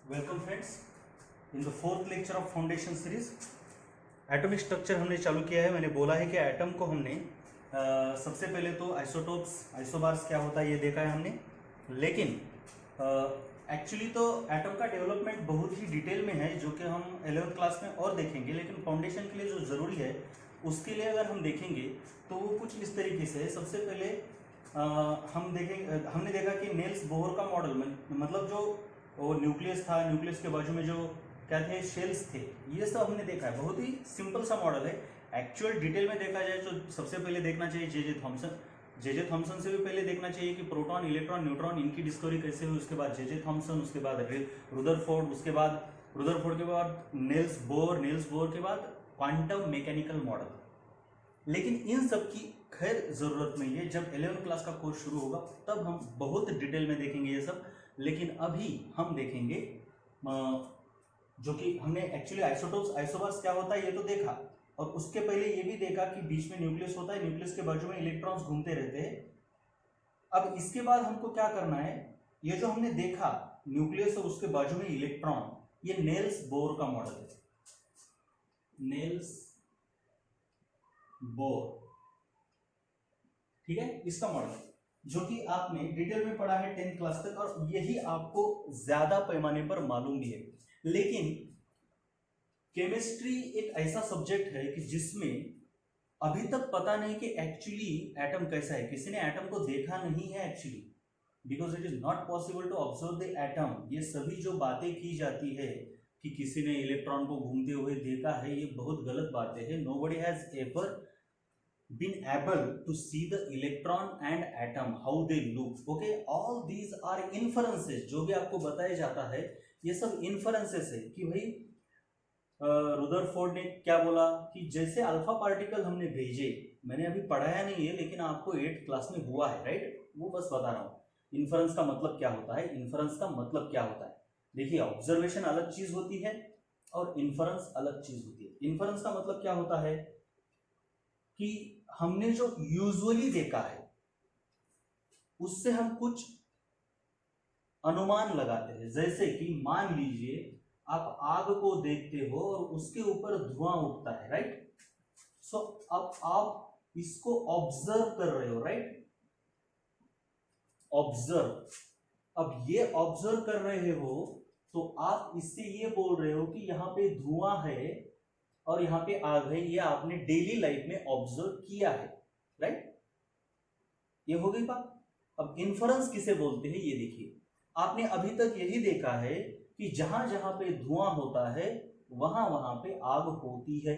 Welcome friends in the fourth lecture of foundation series. Atomic structure हमने चालू किया है। मैंने बोला है कि एटम को हमने सबसे पहले तो आइसोटोप्स आइसोबार्स क्या होता है ये देखा है हमने, लेकिन एक्चुअली तो एटम का डेवलपमेंट बहुत ही डिटेल में है जो कि हम 11th क्लास में और देखेंगे, लेकिन फाउंडेशन के लिए जो ज़रूरी है उसके लिए अगर हम देखेंगे तो वो कुछ इस तरीके से है। सबसे पहले हमने देखा कि नेल्स बोहर का मॉडल मतलब जो वो न्यूक्लियस था, न्यूक्लियस के बाजू में जो क्या थे, शेल्स थे, ये सब हमने देखा है। बहुत ही सिंपल सा मॉडल है। एक्चुअल डिटेल में देखा जाए तो सबसे पहले देखना चाहिए जे थॉमसन से भी पहले देखना चाहिए कि प्रोटॉन, इलेक्ट्रॉन, न्यूट्रॉन इनकी डिस्कवरी कैसे हुई। उसके बाद जे थॉमसन, उसके बाद रुदरफोर्ड, उसके बाद रुदरफोर्ड के बाद नेल्स बोर के बाद क्वांटम मैकेनिकल मॉडल। लेकिन इन सब की खैर ज़रूरत नहीं है। जब 11th क्लास का कोर्स शुरू होगा तब हम बहुत डिटेल में देखेंगे ये सब। लेकिन अभी हम देखेंगे जो कि हमने एक्चुअली आइसोटोप्स आइसोबार्स क्या होता है ये तो देखा, और उसके पहले ये भी देखा कि बीच में न्यूक्लियस होता है, न्यूक्लियस के बाजू में इलेक्ट्रॉन्स घूमते रहते हैं। अब इसके बाद हमको क्या करना है, ये जो हमने देखा न्यूक्लियस और उसके बाजू में इलेक्ट्रॉन, ये नेल्स बोर का मॉडल है। नेल्स बोर, ठीक है, इसका मॉडल जो कि आपने डिटेल में पढ़ा है 10th क्लास तक, और यही आपको ज्यादा पैमाने पर मालूम भी है। लेकिन केमिस्ट्री एक ऐसा सब्जेक्ट है कि जिसमें अभी तक पता नहीं कि एक्चुअली एटम कैसा है। किसी ने एटम को देखा नहीं है actually, because it is not possible to observe the atom. ये सभी जो बातें की जाती है कि किसी ने इलेक्ट्रॉन को घूमते हुए देखा है, ये बहुत गलत बातें हैं। Nobody has ever been able to see the electron and atom how they look. Okay, all these are inferences। जो भी आपको बताया जाता है ये सब inferences है कि भाई रुदरफोर्ड ने क्या बोला कि जैसे अल्फा पार्टिकल हमने भेजे, मैंने अभी पढ़ाया नहीं है लेकिन आपको 8th क्लास में हुआ है, राइट, वो बस बता रहा हूँ। इन्फरेंस का मतलब क्या होता है, इन्फरेंस का मतलब क्या होता है। देखिए, ऑब्जर्वेशन अलग चीज होती है और इन्फरेंस अलग चीज होती है। इन्फरेंस का मतलब क्या होता है कि हमने जो यूजुअली देखा है उससे हम कुछ अनुमान लगाते हैं। जैसे कि मान लीजिए आप आग को देखते हो और उसके ऊपर धुआं उठता है, राइट। सो अब आप इसको ऑब्जर्व कर रहे हो, राइट, ऑब्जर्व। अब ये ऑब्जर्व कर रहे हो तो आप इससे ये बोल रहे हो कि यहाँ पे धुआं है और यहाँ पे आग है। ये आपने डेली लाइफ में ऑब्जर्व किया है, राइट। ये हो गई बात। अब इन्फरेंस किसे बोलते हैं ये देखिए। आपने अभी तक यही देखा है कि जहां जहां पे धुआं होता है वहां वहां पे आग होती है,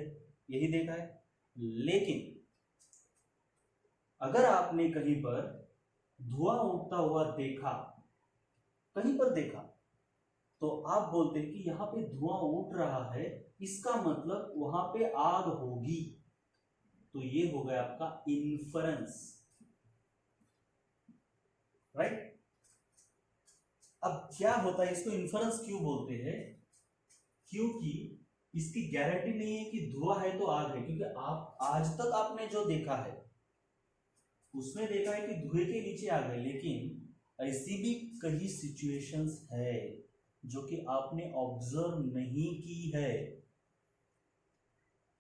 यही देखा है। लेकिन अगर आपने कहीं पर धुआं उठता हुआ देखा, कहीं पर देखा, तो आप बोलते हैं कि यहां पे धुआं उठ रहा है, इसका मतलब वहां पे आग होगी। तो ये हो गया आपका इन्फरेंस, राइट। अब क्या होता है, इसको इन्फरेंस क्यों बोलते हैं, क्योंकि इसकी गारंटी नहीं है कि धुआं है तो आग है। क्योंकि आप आज तक आपने जो देखा है उसमें देखा है कि धुएं के नीचे आग है, लेकिन ऐसी भी कई सिचुएशंस है जो कि आपने ऑब्जर्व नहीं की है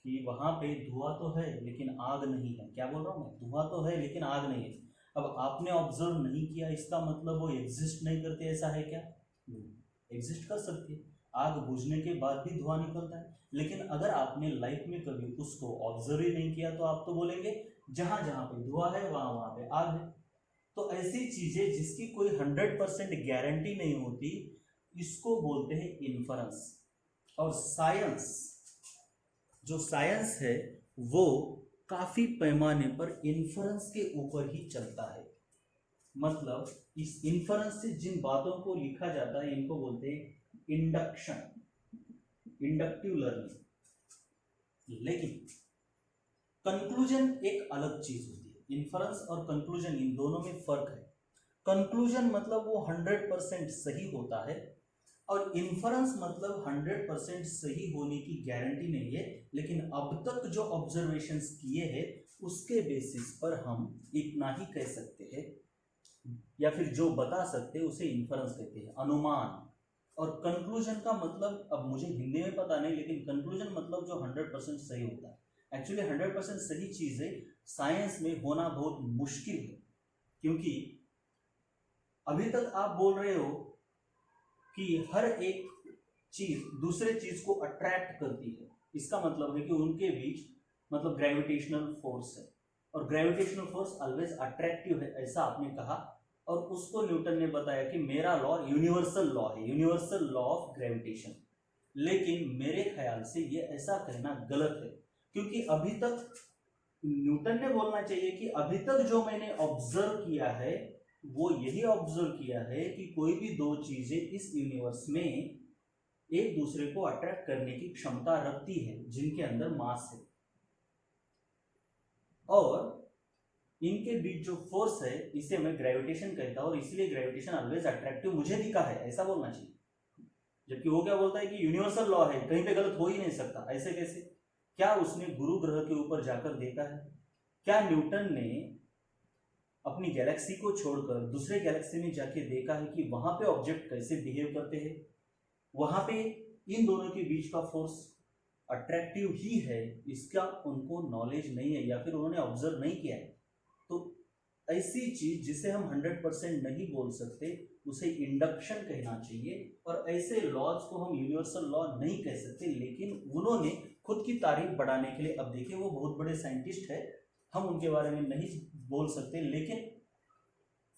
कि वहां पे धुआं तो है लेकिन आग नहीं है। क्या बोल रहा हूं मैं, धुआं तो है लेकिन आग नहीं है। अब आपने ऑब्जर्व नहीं किया, इसका मतलब वो एग्जिस्ट नहीं करते, ऐसा है क्या? एग्जिस्ट कर सकते हैं। आग बुझने के बाद भी धुआं निकलता है। लेकिन अगर आपने लाइफ में कभी उसको ऑब्जर्व ही नहीं किया तो आप तो बोलेंगे जहां जहां पे धुआं है वहां वहां पे आग है। तो ऐसी चीजें जिसकी कोई 100% गारंटी नहीं होती, इसको बोलते हैं इन्फरेंस। और साइंस, जो साइंस है वो काफी पैमाने पर इन्फरेंस के ऊपर ही चलता है। मतलब इस इन्फरेंस से जिन बातों को लिखा जाता है इनको बोलते हैं इंडक्शन, इंडक्टिव लर्निंग। लेकिन कंक्लूजन एक अलग चीज होती है। इन्फरेंस और कंक्लूजन, इन दोनों में फर्क है। कंक्लूजन मतलब वो 100% सही होता है, और इन्फरेंस मतलब 100% सही होने की गारंटी नहीं है। लेकिन अब तक जो ऑब्जर्वेशंस किए हैं उसके बेसिस पर हम इतना ही कह सकते हैं, या फिर जो बता सकते हैं उसे इन्फरेंस कहते हैं, अनुमान। और कंक्लूजन का मतलब अब मुझे हिंदी में पता नहीं, लेकिन कंक्लूजन मतलब जो 100% सही होता है। एक्चुअली 100% सही चीज़ें साइंस में होना बहुत मुश्किल है, क्योंकि अभी तक आप बोल रहे हो कि हर एक चीज दूसरे चीज को अट्रैक्ट करती है। इसका मतलब है कि उनके बीच मतलब ग्रेविटेशनल फोर्स है, और ग्रेविटेशनल फोर्स ऑलवेज अट्रैक्टिव है, ऐसा आपने कहा। और उसको न्यूटन ने बताया कि मेरा लॉ यूनिवर्सल लॉ है, यूनिवर्सल लॉ ऑफ ग्रेविटेशन। लेकिन मेरे ख्याल से ये ऐसा कहना गलत है, क्योंकि अभी तक न्यूटन ने बोलना चाहिए कि अभी तक जो मैंने ऑब्जर्व किया है वो यही ऑब्जर्व किया है कि कोई भी दो चीजें इस यूनिवर्स में एक दूसरे को अट्रैक्ट करने की क्षमता रखती है, जिनके अंदर मास है, और इनके बीच जो फोर्स है इसे मैं ग्रेविटेशन कहता हूं, और इसलिए ग्रेविटेशन ऑलवेज अट्रैक्टिव मुझे दिखा है, ऐसा बोलना चाहिए। जबकि वो क्या बोलता है कि यूनिवर्सल लॉ है, कहीं पे गलत हो ही नहीं सकता। ऐसे कैसे? क्या उसने गुरु ग्रह के ऊपर जाकर देखा है? क्या न्यूटन ने अपनी गैलेक्सी को छोड़कर दूसरे गैलेक्सी में जाके देखा है कि वहां पे ऑब्जेक्ट कैसे बिहेव करते हैं? वहां पे इन दोनों के बीच का फोर्स अट्रैक्टिव ही है, इसका उनको नॉलेज नहीं है, या फिर उन्होंने ऑब्जर्व नहीं किया है। तो ऐसी चीज जिसे हम 100% नहीं बोल सकते उसे इंडक्शन कहना चाहिए, और ऐसे लॉज को हम यूनिवर्सल लॉ नहीं कह सकते। लेकिन उन्होंने खुद की तारीफ बढ़ाने के लिए, अब देखिए वो बहुत बड़े साइंटिस्ट है, हम उनके बारे में नहीं बोल सकते, लेकिन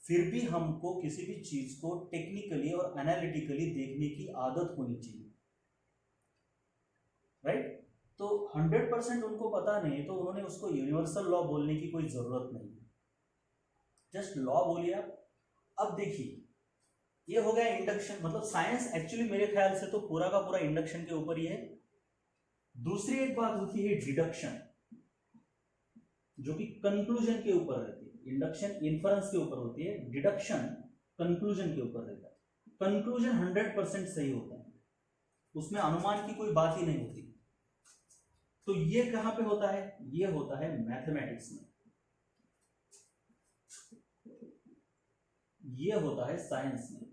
फिर भी हमको किसी भी चीज को टेक्निकली और एनालिटिकली देखने की आदत होनी चाहिए, राइट? तो 100% उनको पता नहीं, तो उन्होंने उसको यूनिवर्सल लॉ बोलने की कोई जरूरत नहीं, जस्ट लॉ बोलिए आप। अब देखिए, ये हो गया इंडक्शन, मतलब साइंस एक्चुअली मेरे ख्याल से तो पूरा का पूरा इंडक्शन के ऊपर ही है। दूसरी एक बात होती है डिडक्शन, जो कि कंक्लूजन के ऊपर रहती है। इंडक्शन इन्फरेंस के ऊपर होती है, डिडक्शन कंक्लूजन के ऊपर रहता है। कंक्लूजन 100% सही होता है, उसमें अनुमान की कोई बात ही नहीं होती। तो ये कहां पे होता है? ये होता है मैथमेटिक्स में, ये होता है साइंस में।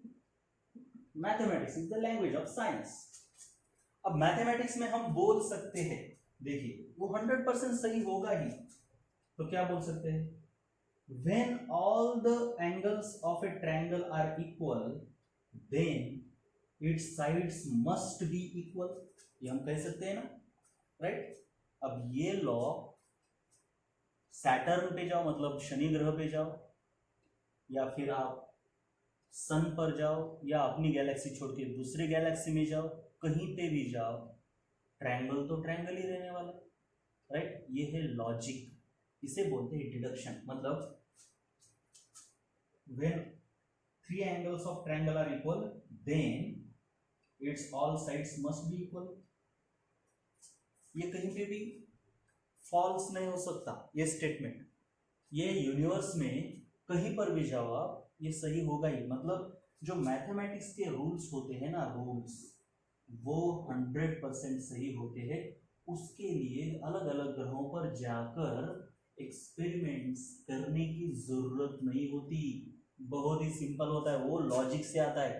Mathematics is the language of science. अब मैथमेटिक्स में हम बोल सकते हैं, देखिए वो 100% सही होगा ही, तो क्या बोल सकते हैं? When all the angles of a triangle are equal, then its sides must be equal, ये हम कह सकते हैं ना, राइट? अब ये लॉ सैटर्न पे जाओ, मतलब शनि ग्रह पे जाओ, या फिर आप सन पर जाओ, या अपनी गैलेक्सी छोड़ के दूसरे गैलेक्सी में जाओ, कहीं पे भी जाओ, ट्रायंगल तो ट्रायंगल ही रहने वाला, राइट? ये है लॉजिक, इसे बोलते हैं डिडक्शन। मतलब when three angles of triangle are equal, then its all sides must be equal। ये कहीं पे भी फॉल्स नहीं हो सकता ये स्टेटमेंट। ये यूनिवर्स में कहीं पर भी जाओ आप, ये सही होगा ही। मतलब जो मैथमेटिक्स के रूल्स होते हैं ना, रूल्स, वो 100% सही होते हैं। उसके लिए अलग अलग ग्रहों पर जाकर एक्सपेरिमेंट्स करने की जरूरत नहीं होती, बहुत ही सिंपल होता है, वो लॉजिक से आता है,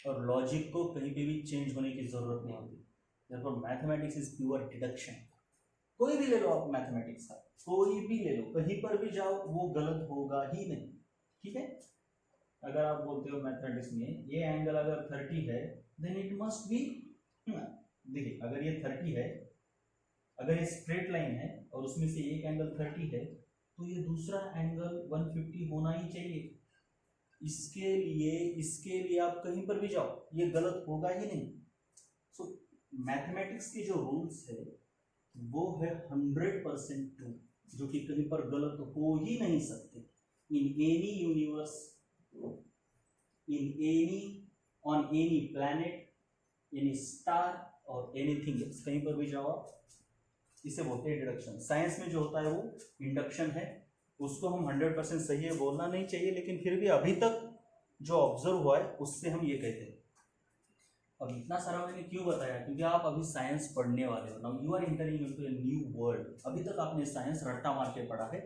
और लॉजिक को कहीं पे भी चेंज होने की जरूरत नहीं होती। therefore mathematics is pure deduction. कोई भी ले लो आप मैथमेटिक्स का, कोई भी ले लो, कहीं पर भी जाओ, वो गलत होगा ही नहीं, ठीक है? अगर आप बोलते हो मैथमेटिक्स में ये एंगल अगर 30 है, देन इट मस्ट बी, देखिए अगर ये 30 है, अगर ये स्ट्रेट लाइन है और उसमें से एक एंगल 30 है, तो ये दूसरा एंगल 150 होना ही चाहिए। इसके लिए आप कहीं पर भी जाओ, ये गलत होगा ही नहीं। सो मैथमेटिक्स के जो रूल्स है वो है 100% ट्रू, जो कि कहीं पर गलत हो ही नहीं सकते। In any universe, in any, on any planet, any star और एनीथिंग एल्स, कहीं पर भी जाओ आप, इसे बोलते हैं डिडक्शन। साइंस में जो होता है वो इंडक्शन है, उसको हम 100% सही है बोलना नहीं चाहिए, लेकिन फिर भी अभी तक जो ऑब्जर्व हुआ है उससे हम ये कहते हैं। अब इतना सारा मैंने क्यों बताया? क्योंकि आप अभी साइंस पढ़ने वाले हो, now you are entering into a new world. अभी तक आपने साइंस रट्टा मार के पढ़ा है,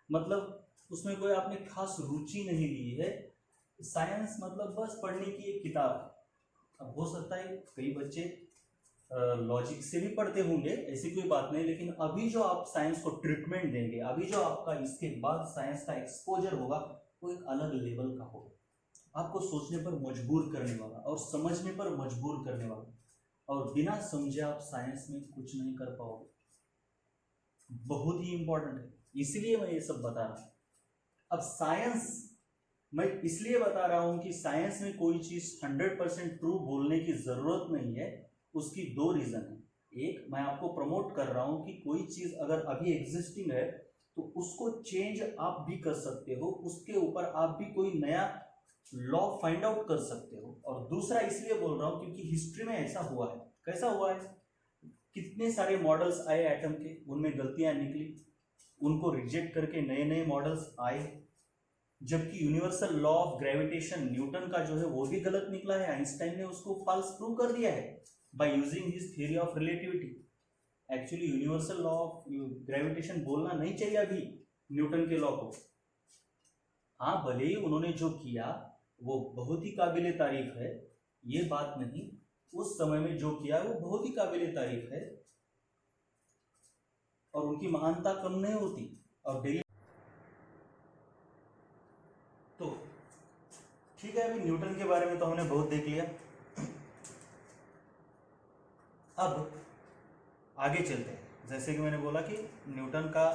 मतलब उसमें कोई आपने खास रुचि नहीं ली है। साइंस मतलब बस पढ़ने की एक किताब है। अब हो सकता है कई बच्चे लॉजिक से भी पढ़ते होंगे, ऐसी कोई बात नहीं, लेकिन अभी जो आप साइंस को ट्रीटमेंट देंगे, अभी जो आपका इसके बाद साइंस का एक्सपोजर होगा वो एक अलग लेवल का होगा, आपको सोचने पर मजबूर करने वाला और समझने पर मजबूर करने वाला, और बिना समझे आप साइंस में कुछ नहीं कर पाओगे। बहुत ही इंपॉर्टेंट है, इसलिए मैं ये सब बता रहा हूँ। अब साइंस मैं इसलिए बता रहा हूँ कि साइंस में कोई चीज 100% ट्रू बोलने की जरूरत नहीं है। उसकी दो रीजन है। एक, मैं आपको प्रमोट कर रहा हूँ कि कोई चीज अगर अभी एग्जिस्टिंग है तो उसको चेंज आप भी कर सकते हो, उसके ऊपर आप भी कोई नया लॉ फाइंड आउट कर सकते हो। और दूसरा इसलिए बोल रहा हूँ क्योंकि हिस्ट्री में ऐसा हुआ है। कैसा हुआ है? कितने सारे मॉडल्स आए एटम के, उनमें गलतियां निकली, उनको रिजेक्ट करके नए नए मॉडल्स आए। जबकि universal law of gravitation Newton का जो है वो भी गलत निकला है, आइंस्टाइन ने उसको फॉल्स प्रूव कर दिया है by using his theory of relativity. Actually universal law of gravitation बोलना नहीं चाहिए अभी न्यूटन के लॉ को। हाँ, भले ही उन्होंने जो किया वो बहुत ही काबिले तारीफ है, ये बात नहीं, उस समय में जो किया वो बहुत ही काबिले तारीफ है और उनकी महानता कम नहीं होती। और डेली तो ठीक है, अभी न्यूटन के बारे में तो हमने बहुत देख लिया। अब आगे चलते हैं। जैसे कि मैंने बोला कि न्यूटन का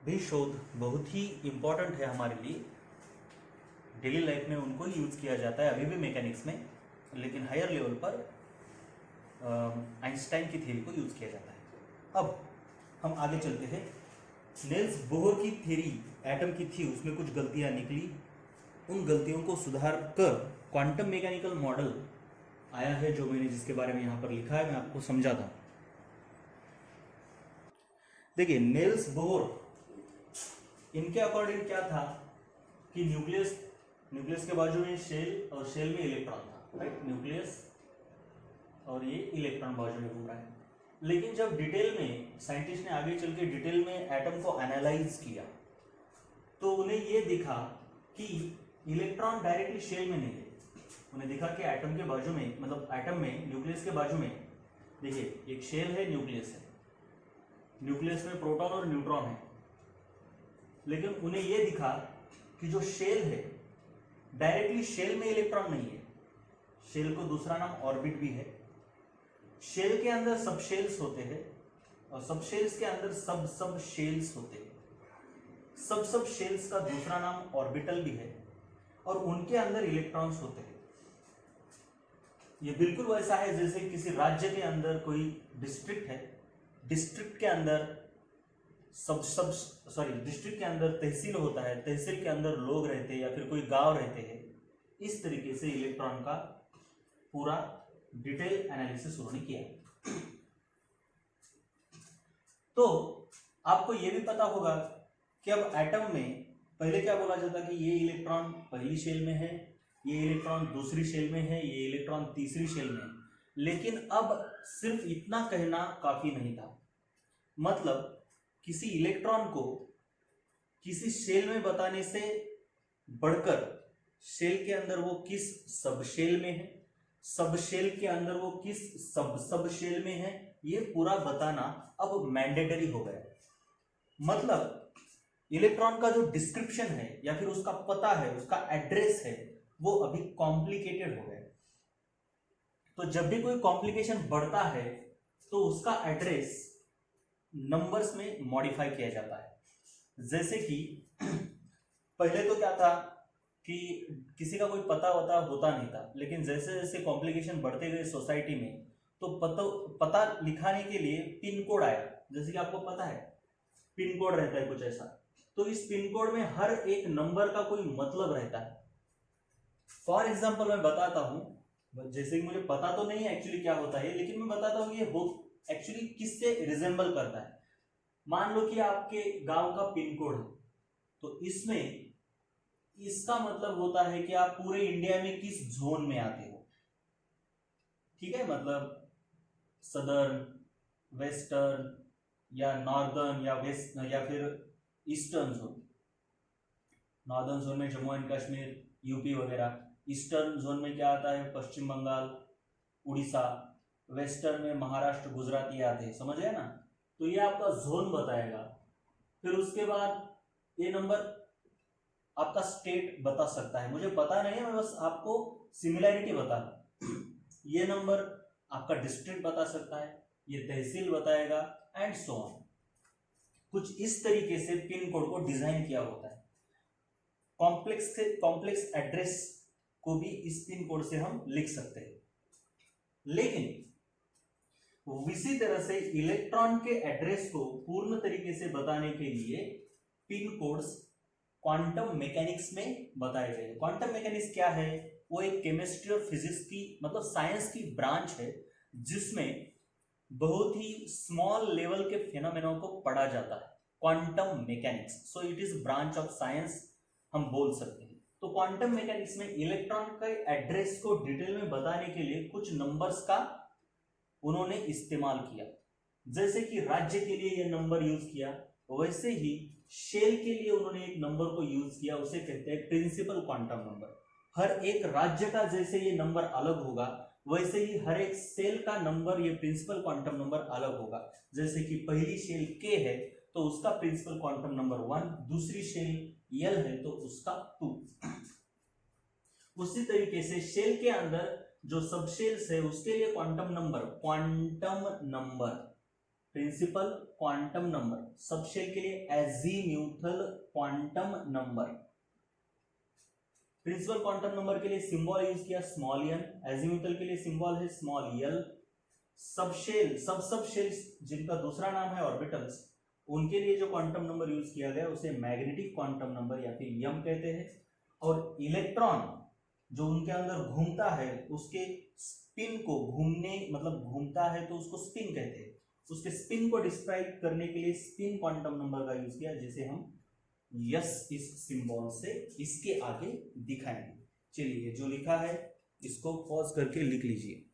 भी शोध बहुत ही इंपॉर्टेंट है हमारे लिए, डेली लाइफ में उनको यूज किया जाता है अभी भी मैकेनिक्स में, लेकिन हायर लेवल पर आइंस्टाइन की थ्योरी को यूज किया जाता है। अब हम आगे चलते हैं। नेल्स बोहर की थ्योरी एटम की थी, उसमें कुछ गलतियां निकली, उन गलतियों को सुधार कर क्वांटम मैकेनिकल मॉडल आया है, जो मैंने जिसके बारे में यहाँ पर लिखा है, मैं आपको समझाता हूँ। देखिए, नेल्स बोहर इनके अकॉर्डिंग क्या था कि न्यूक्लियस के बाजू में शेल और शेल में इलेक्ट्रॉन था, राइट? न्यूक्लियस और ये इलेक्ट्रॉन बाजू में घूम रहा है। लेकिन जब डिटेल में साइंटिस्ट ने आगे चल के डिटेल में एटम को एनालाइज किया तो उन्हें ये दिखा कि इलेक्ट्रॉन डायरेक्टली शेल में नहीं है। उन्हें दिखा कि एटम के बाजू में, मतलब एटम में, न्यूक्लियस के बाजू में, देखिए एक शेल है, न्यूक्लियस है, न्यूक्लियस में प्रोटॉन और न्यूट्रॉन है। लेकिन उन्हें यह दिखा कि जो शेल है डायरेक्टली शेल में इलेक्ट्रॉन नहीं है। शेल को दूसरा नाम ऑर्बिट भी है। शेल के अंदर सब शेल्स होते हैं और सब शेल्स के अंदर सब शेल्स होते हैं। सब शेल्स का दूसरा नाम ऑर्बिटल भी है और उनके अंदर इलेक्ट्रॉन्स होते हैं। ये बिल्कुल वैसा है जैसे किसी राज्य के अंदर कोई डिस्ट्रिक्ट है, डिस्ट्रिक्ट के अंदर डिस्ट्रिक्ट के अंदर तहसील होता है, तहसील के अंदर लोग रहते हैं या फिर कोई गांव रहते हैं। इस तरीके से इलेक्ट्रॉन का पूरा डिटेल एनालिसिस उन्होंने किया। तो आपको यह भी पता होगा कि अब एटम में पहले क्या बोला जाता कि ये इलेक्ट्रॉन पहली शेल में है, ये इलेक्ट्रॉन दूसरी शेल में है, ये इलेक्ट्रॉन तीसरी शेल में है। लेकिन अब सिर्फ इतना कहना काफी नहीं था। मतलब किसी इलेक्ट्रॉन को किसी शेल में बताने से बढ़कर शेल के अंदर वो किस सब शेल में है, सब शेल के अंदर वो किस सब शेल में है, ये पूरा बताना अब मैंडेटरी हो गया। मतलब इलेक्ट्रॉन का जो डिस्क्रिप्शन है या फिर उसका पता है, उसका एड्रेस है, वो अभी कॉम्प्लिकेटेड हो गया। तो जब भी कोई कॉम्प्लिकेशन बढ़ता है तो उसका एड्रेस नंबर्स में मॉडिफाई किया जाता है। जैसे कि पहले तो क्या था कि किसी का कोई पता होता नहीं था, लेकिन जैसे जैसे कॉम्प्लिकेशन बढ़ते गए सोसाइटी में तो पता लिखाने के लिए पिन कोड आया। जैसे कि आपको पता है पिन कोड रहता है कुछ ऐसा, तो इस पिन कोड में हर एक नंबर का कोई मतलब रहता है। फॉर एग्जाम्पल मैं बताता हूं, जैसे कि मुझे पता तो नहीं है एक्चुअली क्या होता है, लेकिन मैं बताता हूं ये एक्चुअली किससे रिजेंबल करता है। मान लो कि आपके गांव का पिन कोड है, तो इसमें इसका मतलब होता है कि आप पूरे इंडिया में किस जोन में आते हो। ठीक है, मतलब सदर्न, वेस्टर्न या नॉर्दर्न या वेस्ट या फिर ईस्टर्न जोन। नॉर्दर्न जोन में जम्मू एंड कश्मीर, यूपी वगैरह। ईस्टर्न जोन में क्या आता है? पश्चिम बंगाल, उड़ीसा, वेस्टर्न में महाराष्ट्र, गुजरात ये आते हैं, समझ गए ना। तो ये आपका जोन बताएगा। फिर उसके बाद ये नंबर आपका स्टेट बता सकता है, मुझे पता नहीं है, मैं बस आपको सिमिलैरिटी बता रहा हूं। ये नंबर आपका डिस्ट्रिक्ट बता सकता है, ये तहसील बताएगा एंड सो ऑन। कुछ इस तरीके से पिन कोड को डिजाइन किया होता है। कॉम्प्लेक्स एड्रेस को भी इस पिन कोड से हम लिख सकते हैं। लेकिन इसी तरह से इलेक्ट्रॉन के एड्रेस को पूर्ण तरीके से बताने के लिए पिन कोड्स क्वांटम मैकेनिक्स में बताए गए। क्वांटम मैकेनिक्स क्या है? वो एक केमिस्ट्री और फिजिक्स की मतलब साइंस की ब्रांच है जिसमें बहुत ही स्मॉल लेवल के फेनोमेना को पढ़ा जाता है, quantum mechanics. So it is branch of science हम बोल सकते हैं। तो क्वांटम मैकेनिक्स में इलेक्ट्रॉन के एड्रेस को डिटेल में बताने के लिए कुछ नंबर्स का उन्होंने इस्तेमाल किया। जैसे कि राज्य के लिए यह नंबर यूज किया, वैसे ही शेल के लिए उन्होंने एक नंबर को यूज किया, उसे कहते हैं प्रिंसिपल क्वांटम नंबर। हर एक राज्य का जैसे ये नंबर अलग होगा, वैसे ही हर एक सेल का नंबर, ये प्रिंसिपल क्वांटम नंबर अलग होगा। जैसे कि पहली शेल के है तो उसका प्रिंसिपल क्वांटम नंबर 1, दूसरी शेल एल है तो उसका 2। उसी तरीके से शेल के अंदर जो सब शेल्स है उसके लिए quantum number principal quantum number, सब शेल के लिए azimuthal quantum number. Principal quantum number के लिए सिंबल यूज किया स्मॉल एन, एजीम्यूथल के लिए सिंबल है स्मॉल एल। सब शेल्स जिनका दूसरा नाम है ऑर्बिटल्स, उनके लिए जो क्वांटम नंबर यूज किया गया उसे मैग्नेटिक क्वांटम नंबर या फिर यम कहते हैं। और इलेक्ट्रॉन जो उनके अंदर घूमता है उसके स्पिन को घूमता है तो उसको स्पिन कहते हैं। उसके स्पिन को डिस्क्राइब करने के लिए स्पिन क्वांटम नंबर का यूज किया, जिसे हम यस इस सिंबल से इसके आगे दिखाएंगे। चलिए जो लिखा है इसको पॉज करके लिख लीजिए।